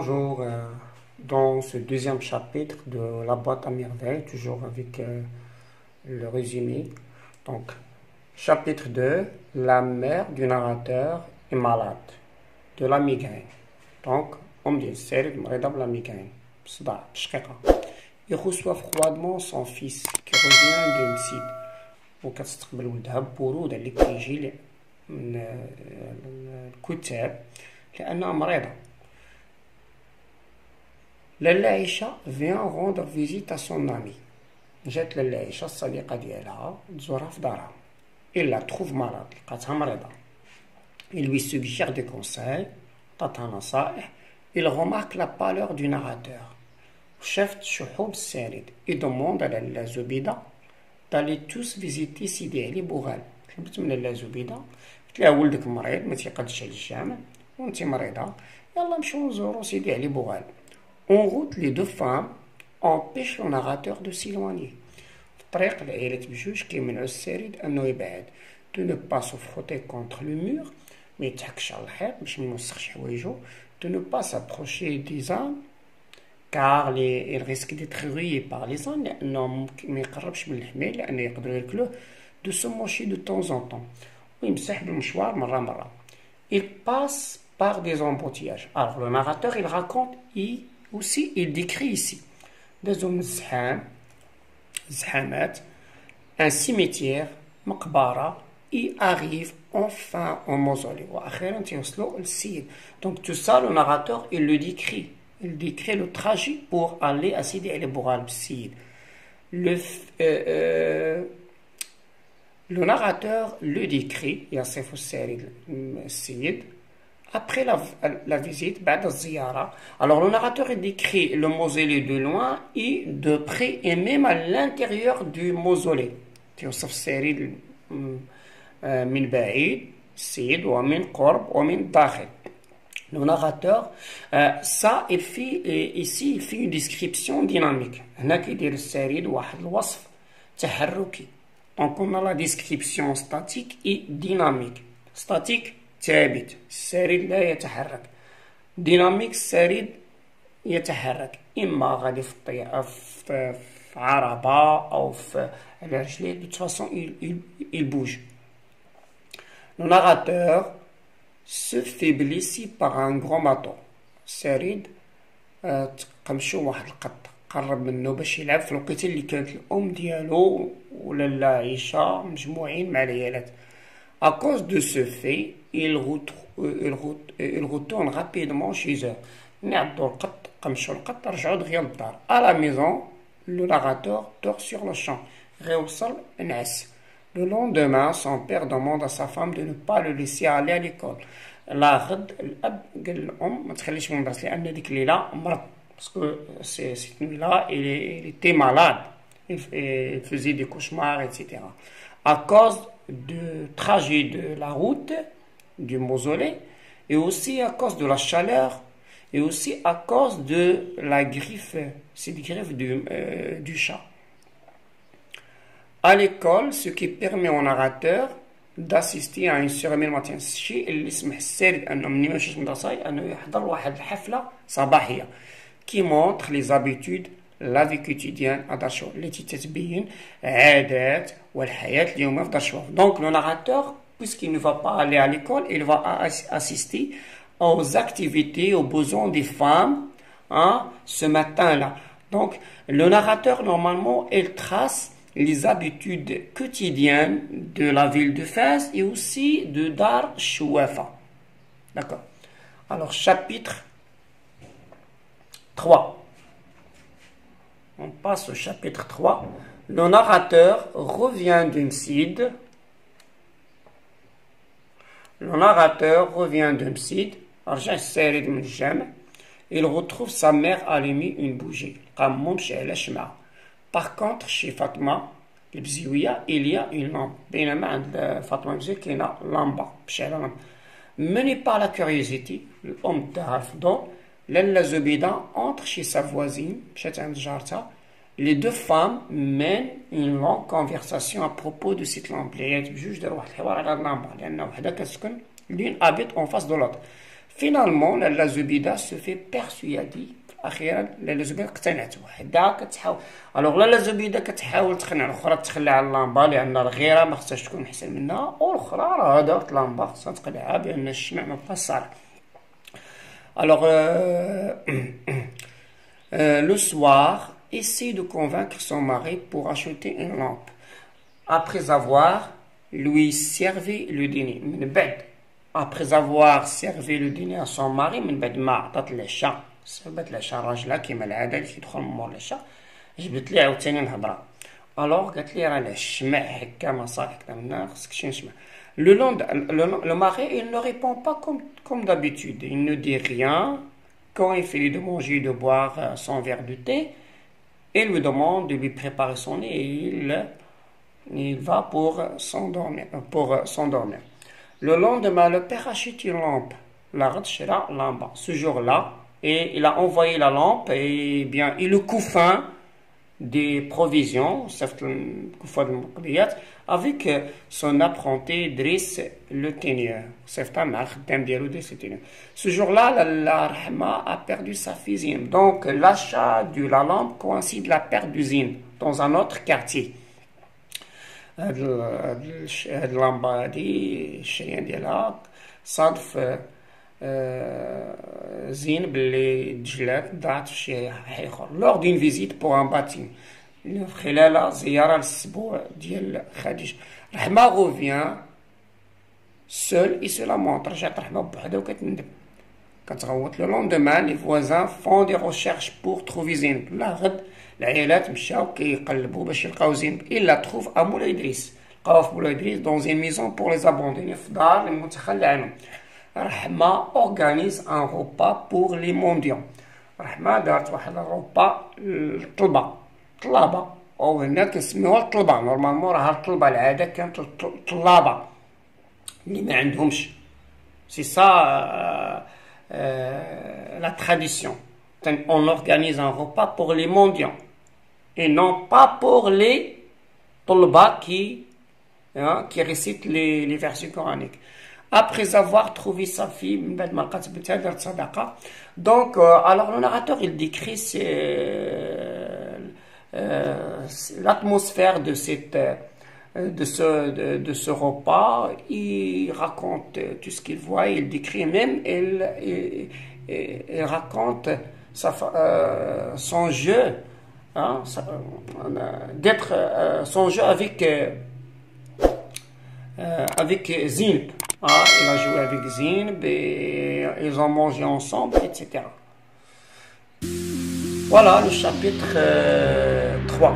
bonjour. Dans ce deuxième chapitre de la boîte à merveilles, toujours avec le résumé. Donc, chapitre 2, la mère du narrateur est malade de la migraine. Donc, on dit c'est مريضة la migraine. صداع بشقيقة. Il reçoit froidement son fils qui revient de Mside وكتستقبل ولدها ببرودة اللي كيجي من الكتاب لأنها مريضة. لاله عيشة vient rendre visite à son ami. جات لاله عيشة الصديقة ديالها تزورها في دارها. Il la trouve malade, لقاتها مريضة. Il lui suggère des conseils, تعطيها نصائح. Il remarque la pâleur du narrateur. شافت شحوب السارد. Il demande à لاله زبيدة d'aller tous visiter سيدي علي بوغال. طلبت من لاله زبيدة قلت لها ولدك مريض ما تيقدش على الجامع وانت مريضة يلا نمشيو نزورو سيدي علي بوغال. En route, les deux femmes empêchent le narrateur de s'éloigner. في الطريق العائلة بجوج كيمنعو السارد أنه يبعد. De ne pas se frotter contre le mur, ما يتحكش على الحيط باش ميوسخش حوايجو. De ne pas s'approcher des ânes, car il risque d'être grillé par les ânes لأنه ما يقربش من الحمير لأنه يقدروا ياكلوه. De se mocher de temps en temps. ويمسح بالمشوار مرة. Il passe par des embouteillages. Alors le narrateur il raconte il décrit ici دازو زحامات un cimetière مقبرة. Il arrive enfin au mausolée وأخيرا تيوصلوا للسيد. Donc tout ça le narrateur il le décrit. Il décrit le trajet pour aller à Sidi Ali Boughal بالسيد. Le narrateur le décrit يصف السارد السيد. Après la visite, بعد الزيارة, alors le narrateur il décrit le mausolée de loin et de près et même à l'intérieur du mausolée. توصف السرير من بعيد السيد ومن قرب ومن داخل. Le narrateur, ça il fait ici il fait une description dynamique. هنا كيدير السرير واحد الوصف تحركي. Donc on a la description statique et dynamique. Statique ثابت السرير لا يتحرك. ديناميك السرير يتحرك إما غادي في عربة أو في على رجليه. De toute façon il bouge. Le narrateur se fait blesser par un grand bateau. السرير تقمشو واحد القط قرب منه باش يلعب في الوقيته اللي كانت الأم ديالو ولاله عيشة مجموعين مع العيالات. À cause de ce fait, il retourne rapidement chez eux. À la maison, le narrateur dort sur le champ. Le lendemain, son père demande à sa femme de ne pas le laisser aller à l'école. Parce que cette nuit-là, il était malade. Il faisait des cauchemars, etc. À cause du trajet de la route du mausolée et aussi à cause de la chaleur et aussi à cause de la griffe, cette griffe du chat. À l'école, ce qui permet au narrateur d'assister à une cérémonie matinale. الشيء اللي يسمح السارد انه ملي ما يمشيش للمدرسة انه يحضر واحد الحفلة صباحية qui montre les habitudes la vie quotidienne à Darchour, التي تتبين عادات والحياة اليومية في Darchour. Donc le narrateur, puisqu'il ne va pas aller à l'école, il va assister aux activités, aux besoins des femmes ce matin-là. Donc le narrateur, normalement, il trace les habitudes quotidiennes de la ville de Fès et aussi de Dar Chouafa. D'accord. Alors chapitre 3. On passe au chapitre 3. Le narrateur revient d'une Mside. Le narrateur revient d'un Mside. Il retrouve sa mère allumée une bougie. Par contre, chez Fatma, il y a une lampe. Fatma il y a une lampe. Mené par la curiosité, l'homme d'Arfdon, لاله زبيدة entre chez sa voisine مشات عند جارتها. Les deux femmes mènent une longue conversation à propos de cette lampe. العيالات بجوج داروا واحد الحوار على هاد اللامبة لأن وحدة كتسكن l'une habite en face de l'autre. Finalement, لالا زبيدة se fait persuader. أخيرا لالا زبيدة اقتنعت وحدها كتحاول. ألوغ لالا زبيدة كتحاول تقنع الأخرى تخلى على اللامبا لأن الغيرة ما خصهاش تكون أحسن منها، والأخرى راه دارت لامبا خصها تقنعها بأن الشمع ما بقاش صالح. Alors, le soir, essaie de convaincre son mari pour acheter une lampe. Après avoir lui servi le dîner. Après avoir servi le dîner à son mari, من بعد ما عطات العشاء، سربت العشاء راجلها كيما العادة اللي كيدخل من مور العشاء، جبت لي عاوتاني الهضرة. ألوغ قالت لي راه الشمع هكا ما صالح هكدا منا خصك شي نشمع. Le mari, il ne répond pas comme d'habitude. Il ne dit rien. Quand il finit de manger et de boire son verre de thé, il lui demande de lui préparer son lit et il va pour s'endormir. Le lendemain, le père achète une lampe. Ce jour-là, et il a envoyé la lampe et bien, et le couffin des provisions, avec son apprenti Driss le teigneur. Ce jour-là, la Rahma a perdu sa fille Zine. Donc, l'achat de la lampe coïncide la perte de Zine dans un autre quartier. هاد اللمبة هادي الشريان ديالها صادف زين باللي تجلات ضاعت في شي حي اخر lors d'une visite pour un bâtiment خلال زيارة للسبوع ديال خديجة. رحمة revient seul et se lamente. رجعت رحمة بوحدها وكتندم كتغوت. Le lendemain les voisins font des recherches pour trouver زين. لا غد العائلات مشاو كيقلبوا باش يلقاو زين. إلا تخوف à مولاي إدريس. لقاوه في مولاي إدريس dans une maison pour les abandonnés في دار المتخلى عنهم. رحمة organise un repas pour les mendiants. رحمة دارت واحد الروبا الطلبة أو هنا كنسميوها الطلبة. نورمالمون راها الطلبة العادة كانت الطلابة اللي ما عندهمش. سي سا la tradition. On organise un repas pour les mendiants et non pas pour les طلبة qui récitent les versets coraniques. Après avoir trouvé sa fille, donc alors le narrateur il décrit l'atmosphère de ce repas. Il raconte tout ce qu'il voit, il décrit même, il raconte son jeu, son jeu avec Zine. Il a joué avec Zine, ils ont mangé ensemble, etc. Voilà le chapitre 3.